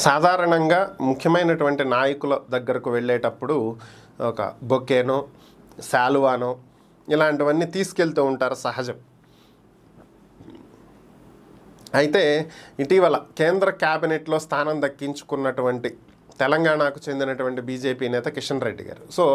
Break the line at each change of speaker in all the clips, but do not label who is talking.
సాధారణంగా ముఖ్యమైనటువంటి నాయకుల దగ్గరకు వెళ్ళేటప్పుడు ఒక బొకేనో శాలువానో ఇలాంటివన్నీ తీసుకెళ్తూ ఉంటారు సహజం. అయితే ఇటీవల కేంద్ర క్యాబినెట్లో స్థానం దక్కించుకున్నటువంటి తెలంగాణకు చెందినటువంటి బీజేపీ నేత కిషన్ రెడ్డి గారు, సో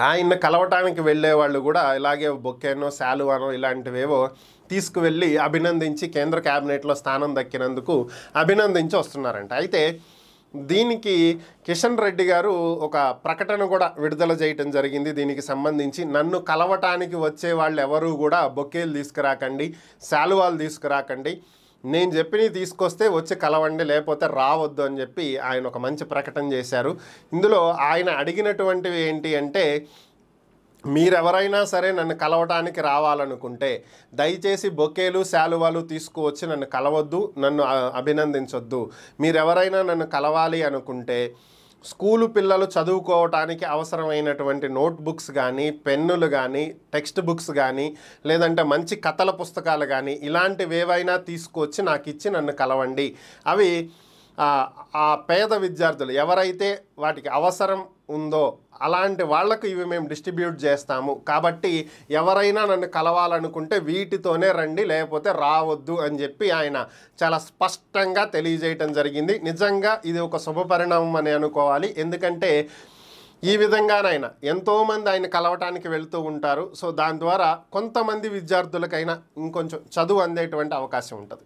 ఆయన్ని కలవటానికి వెళ్ళే వాళ్ళు కూడా ఇలాగే బొకేనో శాలువానో ఇలాంటివేవో తీసుకువెళ్ళి అభినందించి కేంద్ర క్యాబినెట్లో స్థానం దక్కినందుకు అభినందించి వస్తున్నారంట. అయితే దీనికి కిషన్ రెడ్డి గారు ఒక ప్రకటన కూడా విడుదల చేయటం జరిగింది. దీనికి సంబంధించి నన్ను కలవటానికి వచ్చే వాళ్ళు ఎవరు కూడా బొకేలు తీసుకురాకండి, శాలువాలు తీసుకురాకండి, నేను చెప్పినవి తీసుకొస్తే వచ్చి కలవండి, లేకపోతే రావద్దు అని చెప్పి ఆయన ఒక మంచి ప్రకటన చేశారు. ఇందులో ఆయన అడిగినటువంటివి ఏంటి అంటే, మీరెవరైనా సరే నన్ను కలవటానికి రావాలనుకుంటే దయచేసి బొకేలు శాలువాలు తీసుకువచ్చి నన్ను కలవద్దు, నన్ను అభినందించొద్దు. మీరెవరైనా నన్ను కలవాలి అనుకుంటే స్కూలు పిల్లలు చదువుకోవటానికి అవసరమైనటువంటి నోట్బుక్స్ కానీ, పెన్నులు కానీ, టెక్స్ట్ బుక్స్ కానీ, లేదంటే మంచి కథల పుస్తకాలు కానీ ఇలాంటివి ఏవైనా తీసుకొచ్చి నాకు ఇచ్చి నన్ను కలవండి. అవి ఆ పేద విద్యార్థులు ఎవరైతే వాటికి అవసరం ఉందో అలాంటి వాళ్లకు ఇవి మేము డిస్ట్రిబ్యూట్ చేస్తాము. కాబట్టి ఎవరైనా నన్ను కలవాలనుకుంటే వీటితోనే రండి, లేకపోతే రావద్దు అని చెప్పి ఆయన చాలా స్పష్టంగా తెలియజేయటం జరిగింది. నిజంగా ఇది ఒక శుభపరిణామం అని అనుకోవాలి. ఎందుకంటే ఈ విధంగానైనా ఎంతోమంది ఆయన కలవటానికి వెళ్తూ ఉంటారు. సో దాని ద్వారా కొంతమంది విద్యార్థులకైనా ఇంకొంచెం చదువు అందేటువంటి అవకాశం ఉంటుంది.